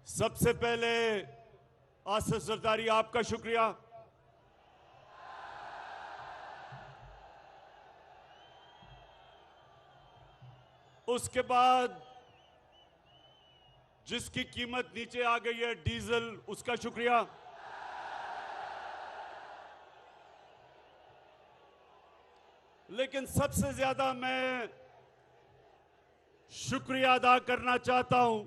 सबसे पहले आसिफ जरदारी आपका शुक्रिया। उसके बाद जिसकी कीमत नीचे आ गई है डीजल, उसका शुक्रिया। लेकिन सबसे ज्यादा मैं शुक्रिया अदा करना चाहता हूं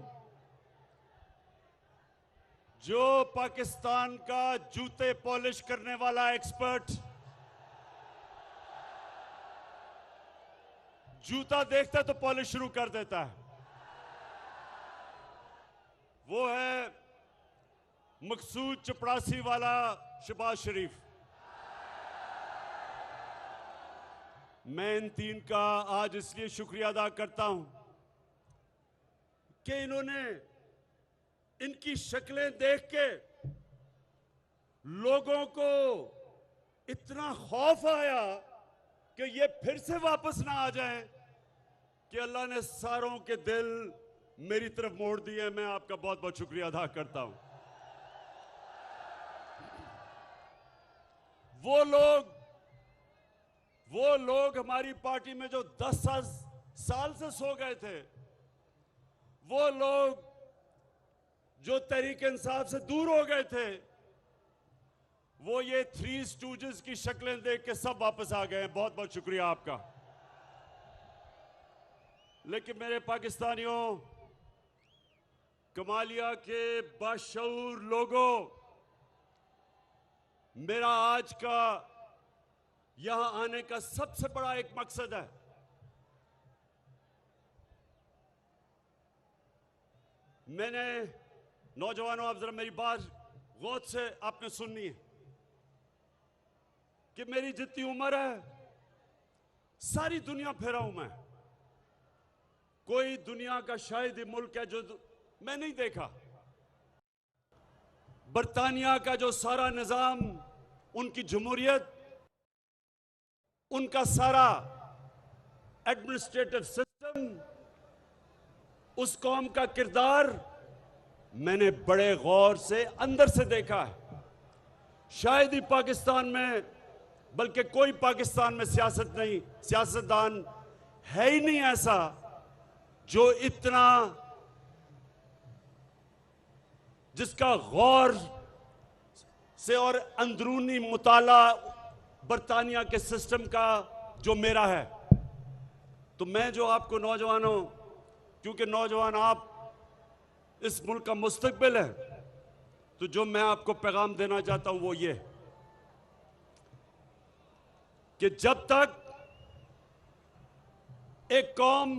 जो पाकिस्तान का जूते पॉलिश करने वाला एक्सपर्ट, जूता देखता तो पॉलिश शुरू कर देता है, वो है मकसूद चपड़ासी वाला शहबाज शरीफ। मैं इन तीन का आज इसलिए शुक्रिया अदा करता हूं कि इन्होंने, इनकी शक्लें देख के लोगों को इतना खौफ आया कि ये फिर से वापस ना आ जाएं कि अल्लाह ने सारों के दिल मेरी तरफ मोड़ दिए। मैं आपका बहुत बहुत शुक्रिया अदा करता हूं। वो लोग हमारी पार्टी में जो 10 साल से सो गए थे, वो लोग जो तहरीक इंसाफ से दूर हो गए थे, वो ये थ्री स्टूजेस की शक्लें देख के सब वापस आ गए हैं। बहुत बहुत शुक्रिया आपका। लेकिन मेरे पाकिस्तानियों, कमालिया के बाशऊर लोगों, मेरा आज का यहां आने का सबसे बड़ा एक मकसद है, मैंने, नौजवानों, आप जरा मेरी बात गौर से आपने सुननी है कि मेरी जितनी उम्र है सारी दुनिया फिरा हूं मैं। कोई दुनिया का शायद ही मुल्क है जो मैं नहीं देखा। बरतानिया का जो सारा निजाम, उनकी जमहूरियत, उनका सारा एडमिनिस्ट्रेटिव सिस्टम, उस कौम का किरदार मैंने बड़े गौर से अंदर से देखा है। शायद ही पाकिस्तान में, बल्कि कोई पाकिस्तान में सियासतदान है ही नहीं ऐसा जो इतना, जिसका गौर से और अंदरूनी मुताला बरतानिया के सिस्टम का जो मेरा है। तो मैं जो आपको नौजवानों, क्योंकि नौजवान आप इस मुल्क का मुस्तकबिल है, तो जो मैं आपको पैगाम देना चाहता हूं वो ये कि जब तक एक कौम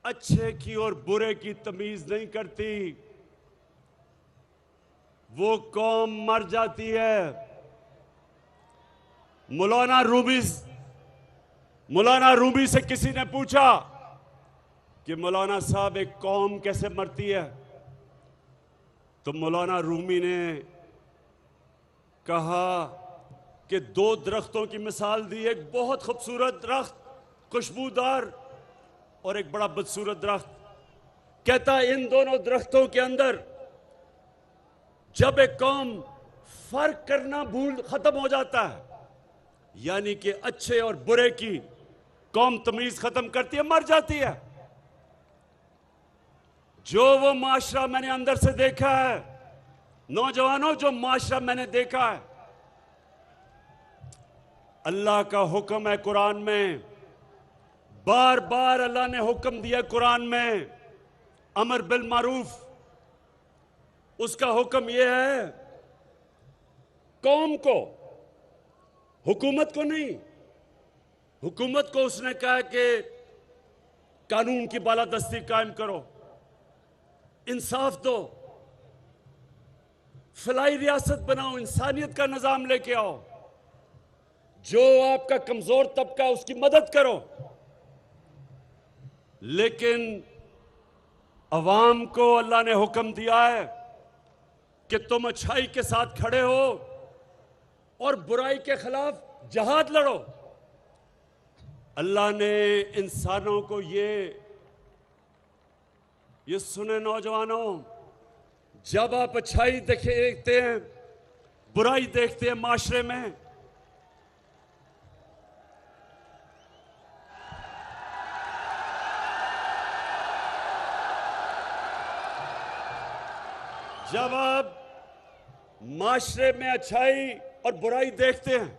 अच्छे की और बुरे की तमीज नहीं करती, वो कौम मर जाती है। मौलाना रूमी से किसी ने पूछा कि मौलाना साहब एक कौम कैसे मरती है, तो मौलाना रूमी ने कहा कि 2 दरख्तों की मिसाल दी। एक बहुत खूबसूरत दरख्त, खुशबूदार, और एक बड़ा बदसूरत दरख्त। कहता इन दोनों दरख्तों के अंदर जब एक कौम फर्क करना खत्म हो जाता है, यानी कि अच्छे और बुरे की कौम तमीज खत्म करती है, मर जाती है। जो वो माशरा मैंने अंदर से देखा है, नौजवानों, जो माशरा मैंने देखा है, अल्लाह का हुक्म है कुरान में, बार बार अल्लाह ने हुक्म दिया कुरान में, अमर बिल मारूफ। उसका हुक्म यह है कौम को, हुकूमत को नहीं। हुकूमत को उसने कहा कि कानून की बालादस्ती कायम करो, इंसाफ दो, फलाई रियासत बनाओ, इंसानियत का निजाम लेके आओ, जो आपका कमजोर तबका उसकी मदद करो। लेकिन अवाम को अल्लाह ने हुक्म दिया है कि तुम अच्छाई के साथ खड़े हो और बुराई के खिलाफ जहाद लड़ो। अल्लाह ने इंसानों को ये ये सुने नौजवानों, जब आप अच्छाई देखते हैं, बुराई देखते हैं माशरे में, जब आप माशरे में अच्छाई और बुराई देखते हैं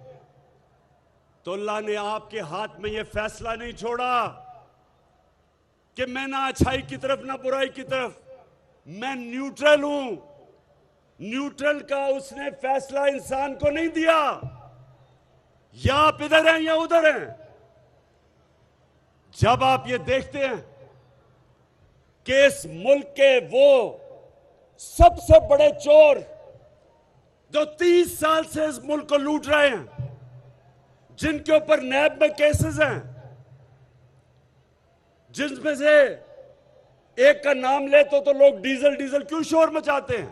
तो अल्लाह ने आपके हाथ में यह फैसला नहीं छोड़ा कि मैं ना अच्छाई की तरफ ना बुराई की तरफ, मैं न्यूट्रल हूं। न्यूट्रल का उसने फैसला इंसान को नहीं दिया, या आप इधर हैं या उधर हैं। जब आप ये देखते हैं कि इस मुल्क के वो सबसे बड़े चोर जो 30 साल से इस मुल्क को लूट रहे हैं, जिनके ऊपर नैब में केसेस हैं, जिनमें से एक का नाम ले तो लोग डीजल डीजल क्यों शोर मचाते हैं।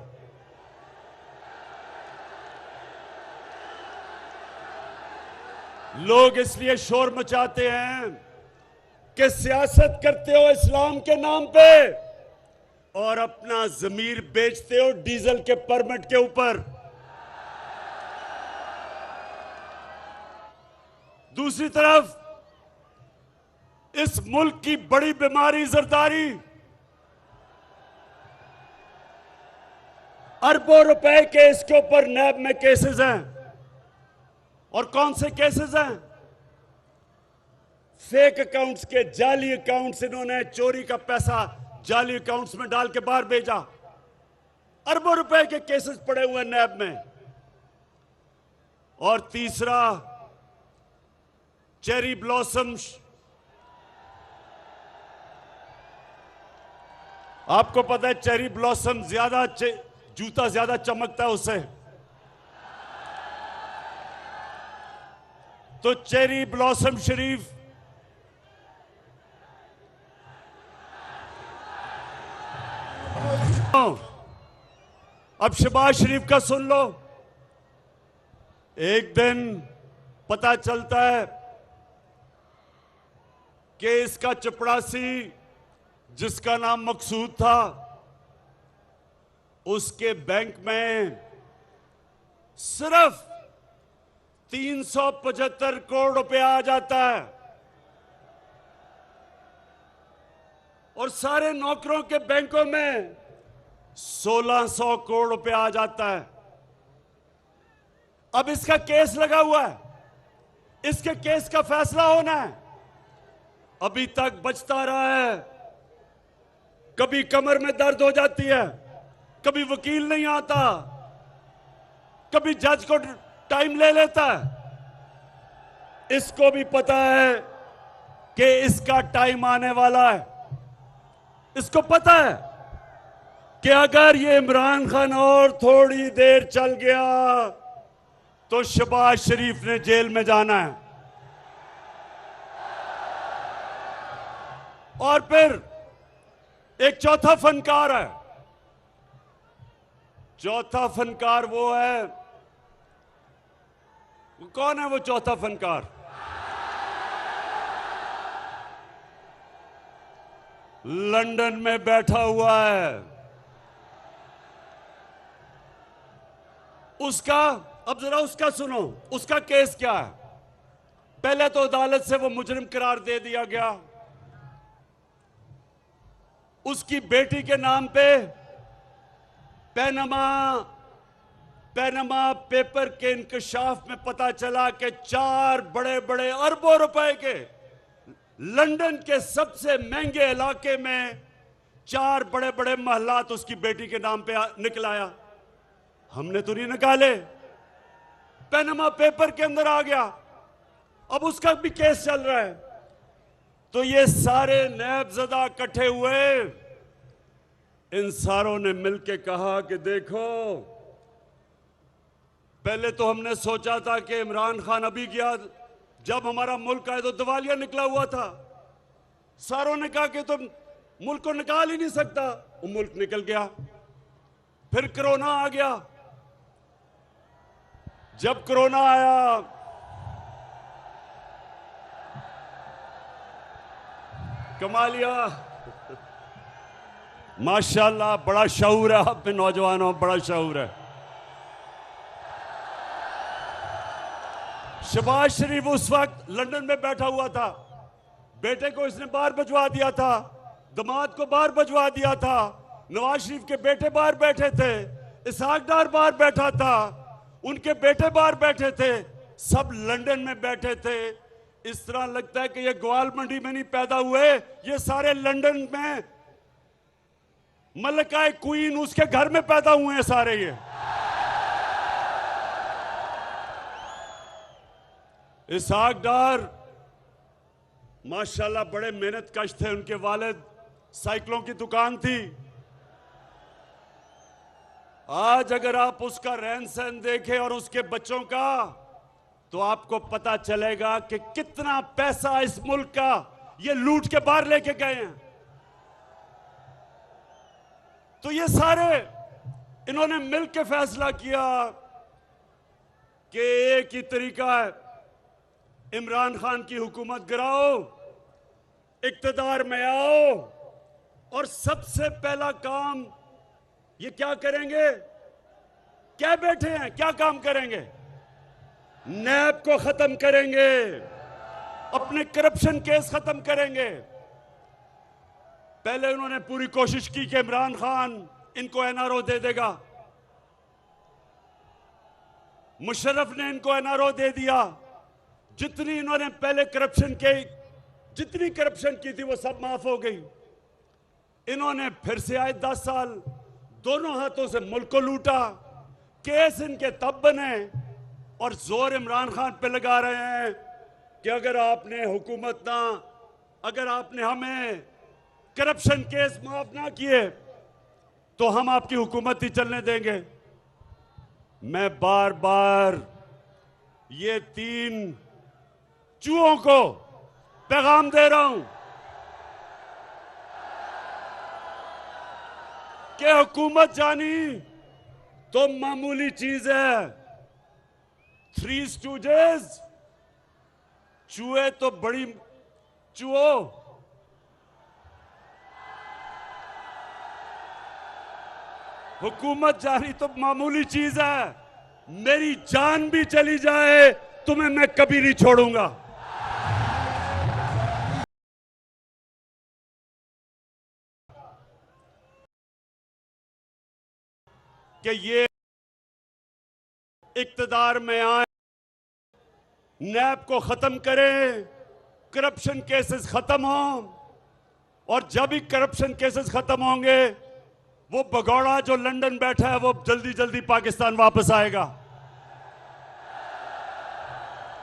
लोग इसलिए शोर मचाते हैं कि सियासत करते हो इस्लाम के नाम पे और अपना जमीर बेचते हो डीजल के परमिट के ऊपर। दूसरी तरफ इस मुल्क की बड़ी बीमारी जरदारी, अरबों रुपए के इसके ऊपर नैब में केसेस हैं। और कौन से केसेस हैं? फेक अकाउंट्स के, जाली अकाउंट्स, इन्होंने चोरी का पैसा जाली अकाउंट्स में डाल के बाहर भेजा। अरबों रुपए के केसेस पड़े हुए हैं नैब में। और तीसरा, चेरी ब्लॉसम्स। आपको पता है चेरी ब्लॉसम ज्यादा जूता ज्यादा चमकता है उससे, तो चेरी ब्लॉसम शरीफ अब शहबाज शरीफ का सुन लो। एक दिन पता चलता है कि इसका चपड़ासी, जिसका नाम मकसूद था, उसके बैंक में सिर्फ 375 करोड़ रुपया आ जाता है और सारे नौकरों के बैंकों में 1600 करोड़ रुपया आ जाता है। अब इसका केस लगा हुआ है, इसके केस का फैसला होना है। अभी तक बचता रहा है। कभी कमर में दर्द हो जाती है, कभी वकील नहीं आता, कभी जज को टाइम ले लेता है। इसको भी पता है कि इसका टाइम आने वाला है। इसको पता है कि अगर ये इमरान खान और थोड़ी देर चल गया तो शहबाज शरीफ ने जेल में जाना है। और फिर एक चौथा फनकार है। चौथा फनकार वो है, वो कौन है वो चौथा फनकार? लंदन में बैठा हुआ है। उसका, अब जरा उसका सुनो, उसका केस क्या है। पहले तो अदालत से वो मुजरिम करार दे दिया गया। उसकी बेटी के नाम पे पैनामा पेपर के इंकशाफ में पता चला कि 4 बड़े बड़े अरबों रुपए के लंदन के सबसे महंगे इलाके में 4 बड़े बड़े महलात उसकी बेटी के नाम पे निकल आया। हमने तो नहीं निकाले, पैनामा पेपर के अंदर आ गया। अब उसका भी केस चल रहा है। तो ये सारे नैबज़दा इकट्ठे हुए, इन सारों ने मिलकर कहा कि देखो, पहले तो हमने सोचा था कि इमरान खान अभी गया, जब हमारा मुल्क आए तो दिवालिया निकला हुआ था। सारों ने कहा कि तुम मुल्क को निकाल ही नहीं सकता। वो मुल्क निकल गया। फिर कोरोना आ गया। जब कोरोना आया, कमालिया माशाल्लाह, बड़ा शऊर है आप में नौजवानों, बड़ा शऊर है। शहबाज शरीफ उस वक्त लंदन में बैठा हुआ था, बेटे को इसने बाहर भिजवा दिया था, दामाद को बाहर भिजवा दिया था, नवाज शरीफ के बेटे बाहर बैठे थे, इसहाक डार बाहर बैठा था, उनके बेटे बाहर बैठे थे, सब लंदन में बैठे थे। इस तरह लगता है कि ये ग्वाल मंडी में नहीं पैदा हुए, ये सारे लंदन में मलकाए क्वीन उसके घर में पैदा हुए हैं सारे। ये इसहाक डार माशाल्लाह बड़े मेहनत कश थे, उनके वालिद साइकिलों की दुकान थी। आज अगर आप उसका रहन सहन देखें और उसके बच्चों का, तो आपको पता चलेगा कि कितना पैसा इस मुल्क का ये लूट के बाहर लेके गए हैं। तो ये सारे इन्होंने मिलकर फैसला किया कि एक ही तरीका है, इमरान खान की हुकूमत गिराओ, इक्तदार में आओ, और सबसे पहला काम ये क्या करेंगे? क्या बैठे हैं, क्या काम करेंगे? नैब को खत्म करेंगे, अपने करप्शन केस खत्म करेंगे। पहले उन्होंने पूरी कोशिश की कि इमरान खान इनको एनआरओ दे देगा, मुशर्रफ ने इनको एनआरओ दे दिया। जितनी इन्होंने पहले जितनी करप्शन की थी वो सब माफ हो गई। इन्होंने फिर से आए 10 साल, दोनों हाथों से मुल्क को लूटा, केस इनके तब बने, और जोर इमरान खान पे लगा रहे हैं कि अगर आपने हमें करप्शन केस माफ ना किए तो हम आपकी हुकूमत ही चलने देंगे। मैं बार बार ये 3 चूहों को पैगाम दे रहा हूं कि हुकूमत जानी तो मामूली चीज है, 3 स्टूजेस, चूहे तो बड़ी चूहो, हुकूमत जानी तो मामूली चीज है। मेरी जान भी चली जाए तुम्हें मैं कभी नहीं छोड़ूंगा। कि ये इक्तदार में आए, नैब को खत्म करें, करप्शन केसेस खत्म हों, और जब ही करप्शन केसेस खत्म होंगे वो भगौड़ा जो लंदन बैठा है वो जल्दी जल्दी पाकिस्तान वापस आएगा।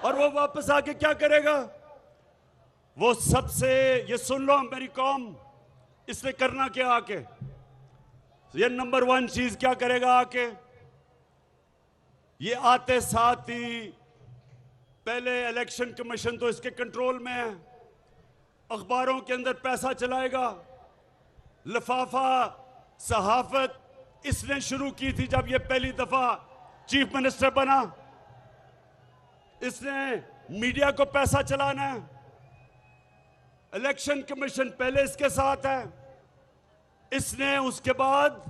और वो वापस आके क्या करेगा? वो सबसे, ये सुन लो मेरी कौम, इसने करना क्या आके, ये नंबर 1 चीज क्या करेगा आके? ये आते साथ ही पहले इलेक्शन कमीशन तो इसके कंट्रोल में है, अखबारों के अंदर पैसा चलाएगा, लिफाफा सहाफत इसने शुरू की थी जब ये पहली दफा चीफ मिनिस्टर बना। इसने मीडिया को पैसा चलाना है, इलेक्शन कमीशन पहले इसके साथ है, इसने उसके बाद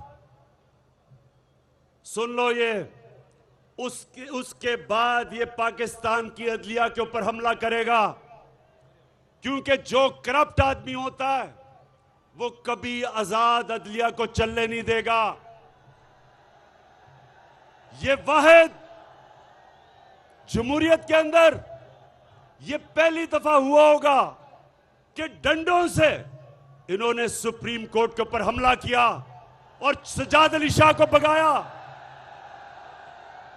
सुन लो ये उसके बाद ये पाकिस्तान की अदलिया के ऊपर हमला करेगा, क्योंकि जो करप्ट आदमी होता है वो कभी आजाद अदलिया को चलने नहीं देगा। ये वाहिद जमहूरियत के अंदर ये पहली दफा हुआ होगा कि डंडों से इन्होंने सुप्रीम कोर्ट के ऊपर हमला किया और सज्जाद अली शाह को भगाया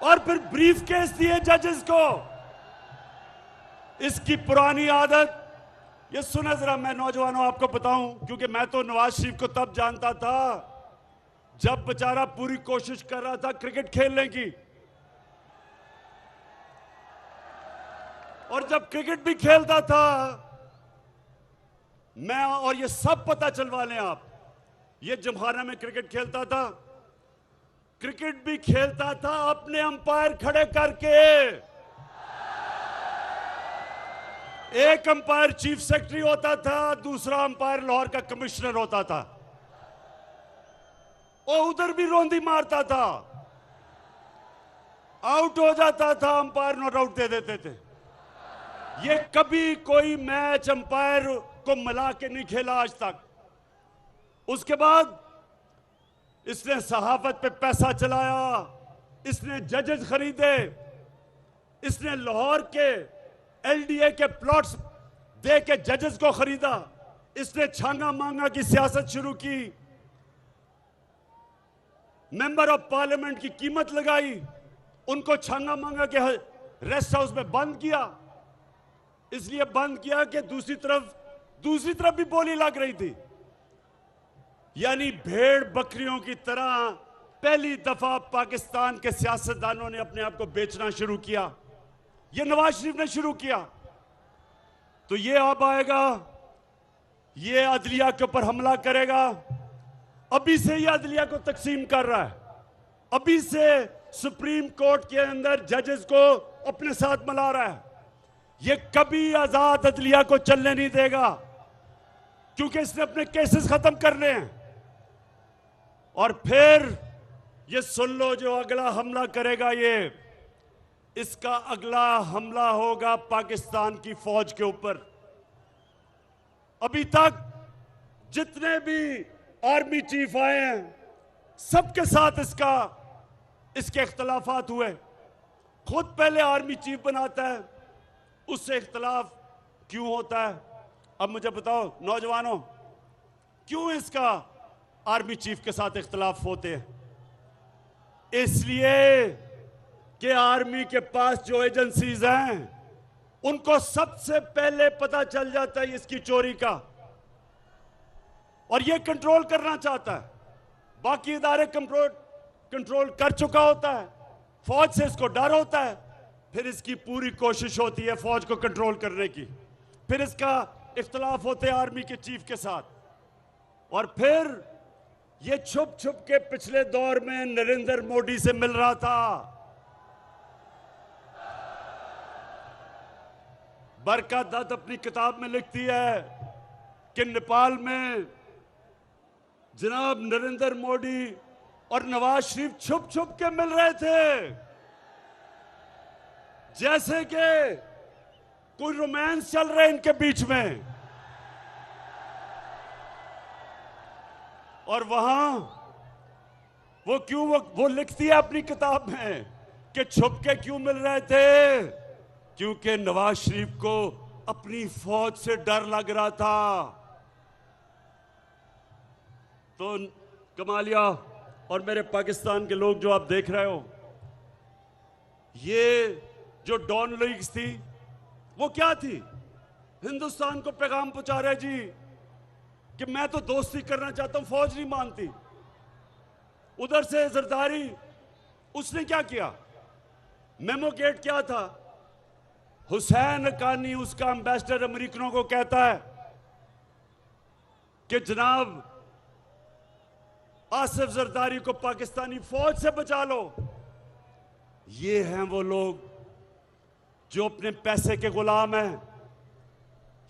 और फिर ब्रीफ केस दिए जजेस को। इसकी पुरानी आदत, ये सुने जरा, मैं नौजवानों आपको बताऊं, क्योंकि मैं तो नवाज शरीफ को तब जानता था जब बेचारा पूरी कोशिश कर रहा था क्रिकेट खेलने की, और जब क्रिकेट भी खेलता था मैं, और ये सब पता चलवा लें आप, ये जमखाना में क्रिकेट खेलता था, क्रिकेट भी खेलता था अपने अंपायर खड़े करके। एक अंपायर चीफ सेक्रेटरी होता था, दूसरा अंपायर लाहौर का कमिश्नर होता था। और उधर भी रोंदी मारता था, आउट हो जाता था, अंपायर नॉट आउट दे देते थे। ये कभी कोई मैच अंपायर को मिला के नहीं खेला आज तक। उसके बाद इसने सहाफत पे पैसा चलाया, इसने जजेस खरीदे, इसने लाहौर के एलडीए के प्लॉट्स दे के जजेस को खरीदा, इसने छांगा मांगा की सियासत शुरू की, मेंबर ऑफ पार्लियामेंट की कीमत लगाई, उनको छांगा मांगा के रेस्ट हाउस में बंद किया। इसलिए बंद किया कि दूसरी तरफ भी बोली लग रही थी। यानी भेड़ बकरियों की तरह पहली दफा पाकिस्तान के सियासतदानों ने अपने आप को बेचना शुरू किया। ये नवाज शरीफ ने शुरू किया। तो ये अब आएगा, ये अदलिया के ऊपर हमला करेगा। अभी से ये अदलिया को तकसीम कर रहा है, अभी से सुप्रीम कोर्ट के अंदर जजेस को अपने साथ मिला रहा है। ये कभी आजाद अदलिया को चलने नहीं देगा, क्योंकि इसने अपने केसेस खत्म करने हैं। और फिर ये सुन लो, जो अगला हमला करेगा, इसका अगला हमला होगा पाकिस्तान की फौज के ऊपर। अभी तक जितने भी आर्मी चीफ आए हैं, सबके साथ इसके इख्तलाफात हुए। खुद पहले आर्मी चीफ बनाता है, उससे इख्तलाफ क्यों होता है? अब मुझे बताओ नौजवानों, क्यों इसका आर्मी चीफ के साथ इख्तलाफ होते हैं? इसलिए कि आर्मी के पास जो एजेंसीज हैं, उनको सबसे पहले पता चल जाता है इसकी चोरी का, और ये कंट्रोल करना चाहता है। बाकी इदारे कंट्रोल कर चुका होता है, फौज से इसको डर होता है, फिर इसकी पूरी कोशिश होती है फौज को कंट्रोल करने की। फिर इसका इख्तलाफ होते हैं आर्मी के चीफ के साथ, और फिर ये छुप छुप के पिछले दौर में नरेंद्र मोदी से मिल रहा था। बरकत दत्त अपनी किताब में लिखती है कि नेपाल में जनाब नरेंद्र मोदी और नवाज शरीफ छुप छुप के मिल रहे थे, जैसे कि कोई रोमांस चल रहा है इनके बीच में। और वहां वो लिखती है अपनी किताब में कि छुप के क्यों मिल रहे थे, क्योंकि नवाज शरीफ को अपनी फौज से डर लग रहा था। तो कमालिया और मेरे पाकिस्तान के लोग जो आप देख रहे हो, ये जो डॉन लीग्स थी, वो क्या थी? हिंदुस्तान को पैगाम पहुंचा रहे जी कि मैं तो दोस्ती करना चाहता हूं, फौज नहीं मानती। उधर से जरदारी, उसने क्या किया? मेमो गेट क्या था? हुसैन हक्कानी, उसका एम्बेसडर, अमेरिकनों को कहता है कि जनाब आसिफ जरदारी को पाकिस्तानी फौज से बचा लो। ये हैं वो लोग जो अपने पैसे के गुलाम हैं।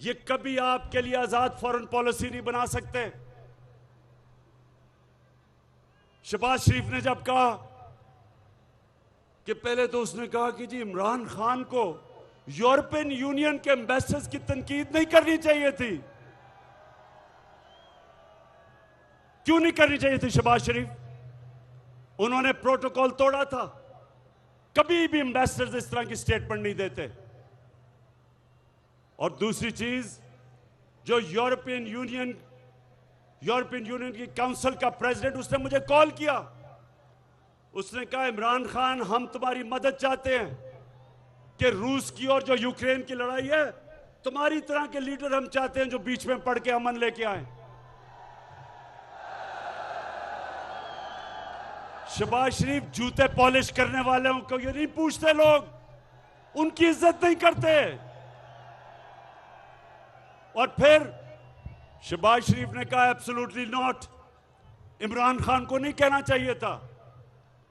ये कभी आपके लिए आजाद फॉरेन पॉलिसी नहीं बना सकते। शहबाज शरीफ ने जब कहा कि पहले तो उसने कहा कि जी इमरान खान को यूरोपियन यूनियन के एम्बेसडर्स की तनकीद नहीं करनी चाहिए थी। क्यों नहीं करनी चाहिए थी शहबाज शरीफ? उन्होंने प्रोटोकॉल तोड़ा था। कभी भी एम्बेसडर्स इस तरह की स्टेटमेंट नहीं देते। और दूसरी चीज, जो यूरोपियन यूनियन की काउंसिल का प्रेसिडेंट, उसने मुझे कॉल किया। उसने कहा इमरान खान, हम तुम्हारी मदद चाहते हैं कि रूस की और जो यूक्रेन की लड़ाई है, तुम्हारी तरह के लीडर हम चाहते हैं जो बीच में पड़ के अमन लेके आए। शहबाज शरीफ जूते पॉलिश करने वालों को ये नहीं पूछते, लोग उनकी इज्जत नहीं करते। और फिर शहबाज शरीफ ने कहा एब्सोल्युटली नॉट, इमरान खान को नहीं कहना चाहिए था।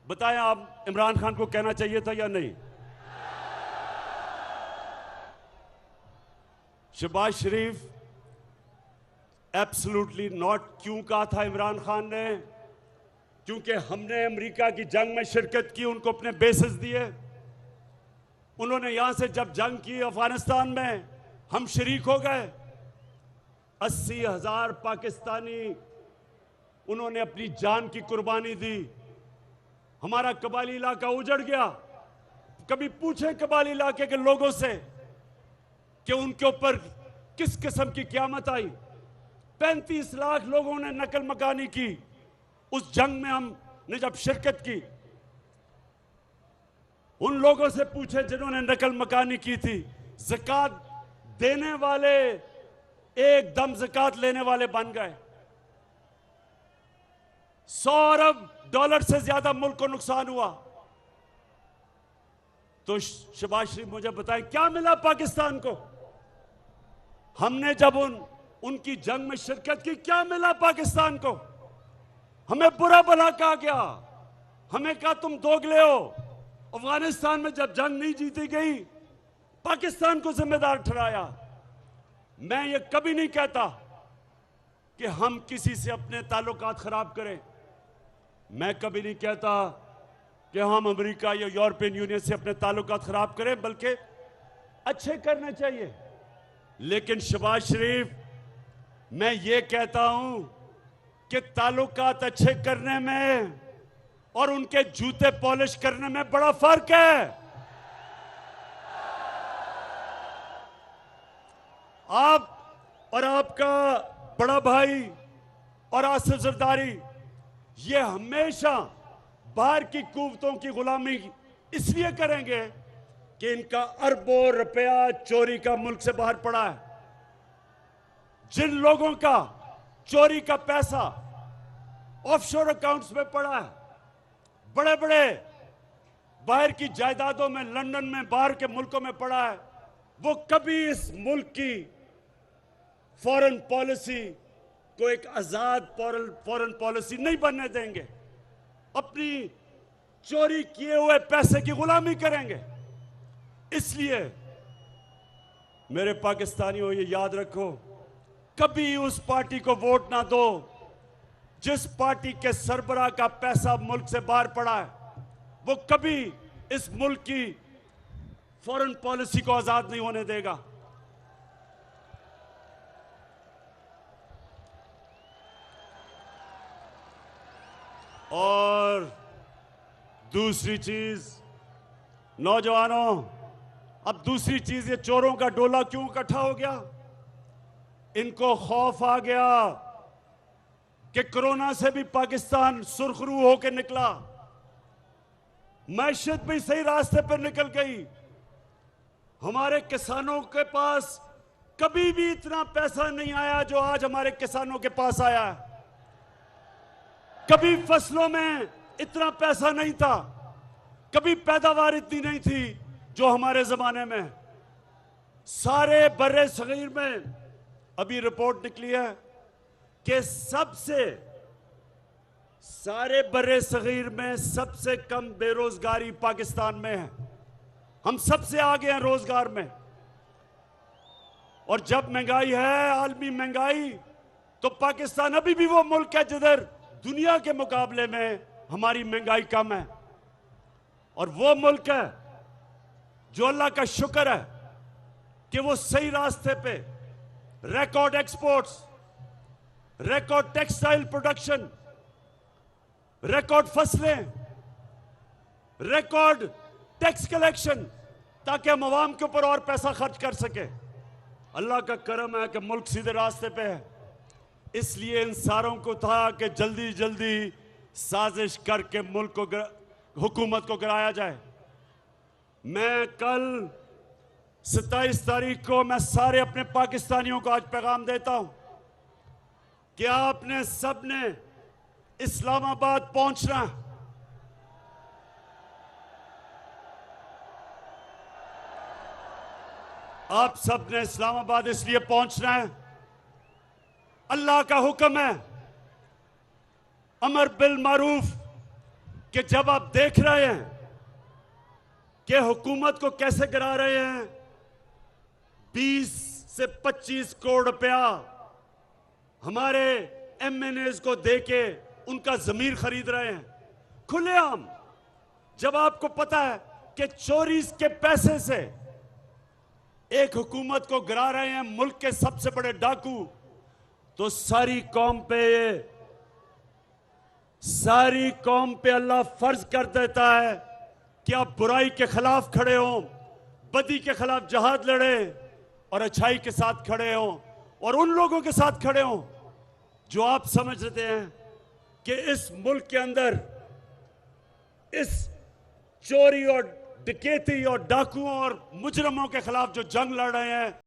बताएं आप, इमरान खान को कहना चाहिए था या नहीं? शहबाज शरीफ एब्सोल्युटली नॉट क्यों कहा था इमरान खान ने? क्योंकि हमने अमेरिका की जंग में शिरकत की, उनको अपने बेसिस दिए। उन्होंने यहां से जब जंग की अफगानिस्तान में, हम शरीक हो गए। 80,000 पाकिस्तानी उन्होंने अपनी जान की कुर्बानी दी। हमारा कबायली इलाका उजड़ गया। कभी पूछे कबायली इलाके के लोगों से कि उनके ऊपर किस किस्म की क़यामत आई। 35 लाख लोगों ने नकल मकानी की उस जंग में हमने जब शिरकत की। उन लोगों से पूछे जिन्होंने नकल मकानी की थी। ज़कात देने वाले एकदम ज़कात लेने वाले बन गए। $100 अरब से ज्यादा मुल्क को नुकसान हुआ। तो शहबाज शरीफ मुझे बताएं क्या मिला पाकिस्तान को? हमने जब उनकी जंग में शिरकत की, क्या मिला पाकिस्तान को? हमें बुरा भला कहा गया, हमें कहा तुम दोगले हो। अफगानिस्तान में जब जंग नहीं जीती गई, पाकिस्तान को जिम्मेदार ठहराया। मैं ये कभी नहीं कहता कि हम किसी से अपने ताल्लुकात खराब करें। मैं कभी नहीं कहता कि हम अमेरिका या यूरोपियन यूनियन से अपने ताल्लुकात खराब करें, बल्कि अच्छे करने चाहिए। लेकिन शहबाज शरीफ, मैं ये कहता हूं कि ताल्लुकात अच्छे करने में और उनके जूते पॉलिश करने में बड़ा फर्क है। आप और आपका बड़ा भाई और आसिफ जरदारी ये हमेशा बाहर की कुव्वतों की गुलामी इसलिए करेंगे कि इनका अरबों रुपया चोरी का मुल्क से बाहर पड़ा है। जिन लोगों का चोरी का पैसा ऑफशोर अकाउंट्स में पड़ा है, बड़े बड़े बाहर की जायदादों में, लंदन में, बाहर के मुल्कों में पड़ा है, वो कभी इस मुल्क की फॉरेन पॉलिसी को एक आजाद फॉरेन पॉलिसी नहीं बनने देंगे। अपनी चोरी किए हुए पैसे की गुलामी करेंगे। इसलिए मेरे पाकिस्तानियों, ये याद रखो, कभी उस पार्टी को वोट ना दो जिस पार्टी के सरबराह का पैसा मुल्क से बाहर पड़ा है। वो कभी इस मुल्क की फॉरेन पॉलिसी को आजाद नहीं होने देगा। और दूसरी चीज, नौजवानों, अब दूसरी चीज, ये चोरों का डोला क्यों इकट्ठा हो गया? इनको खौफ आ गया कि कोरोना से भी पाकिस्तान सुरखरू होकर निकला, मैशत भी सही रास्ते पर निकल गई। हमारे किसानों के पास कभी भी इतना पैसा नहीं आया जो आज हमारे किसानों के पास आया है। कभी फसलों में इतना पैसा नहीं था, कभी पैदावार इतनी नहीं थी जो हमारे जमाने में। सारे बर्रे सगीर में अभी रिपोर्ट निकली है कि सारे बर्रे सगीर में सबसे कम बेरोजगारी पाकिस्तान में है। हम सबसे आगे हैं रोजगार में। और जब महंगाई है, आलमी महंगाई, तो पाकिस्तान अभी भी वो मुल्क है जिधर दुनिया के मुकाबले में हमारी महंगाई कम है। और वो मुल्क है जो अल्लाह का शुक्र है कि वो सही रास्ते पे, record exports, record textile production, record फसलें, रिकॉर्ड टैक्स कलेक्शन, ताकि हम आवाम के ऊपर और पैसा खर्च कर सके। अल्लाह का करम है कि मुल्क सीधे रास्ते पे है। इसलिए इन सारों को था कि जल्दी जल्दी साजिश करके मुल्क को, हुकूमत को गिराया जाए। मैं कल 27 तारीख को मैं सारे अपने पाकिस्तानियों को आज पैगाम देता हूं कि आपने सबने इस्लामाबाद पहुंचना है। आप सबने इस्लामाबाद इसलिए पहुंचना है, अल्लाह का हुक्म है, अमर बिल मारूफ, कि जब आप देख रहे हैं कि हुकूमत को कैसे गिरा रहे हैं, 20 से 25 करोड़ रुपया हमारे एमएनएस को देके उनका जमीर खरीद रहे हैं खुलेआम। जब आपको पता है कि चोरी के पैसे से एक हुकूमत को गिरा रहे हैं मुल्क के सबसे बड़े डाकू, तो सारी कौम पे अल्लाह फर्ज कर देता है कि आप बुराई के खिलाफ खड़े हों, बदी के खिलाफ जहाद लड़े और अच्छाई के साथ खड़े हों, और उन लोगों के साथ खड़े हों जो आप समझते हैं कि इस मुल्क के अंदर इस चोरी और डकैती और डाकुओं और मुजरमों के खिलाफ जो जंग लड़ रहे हैं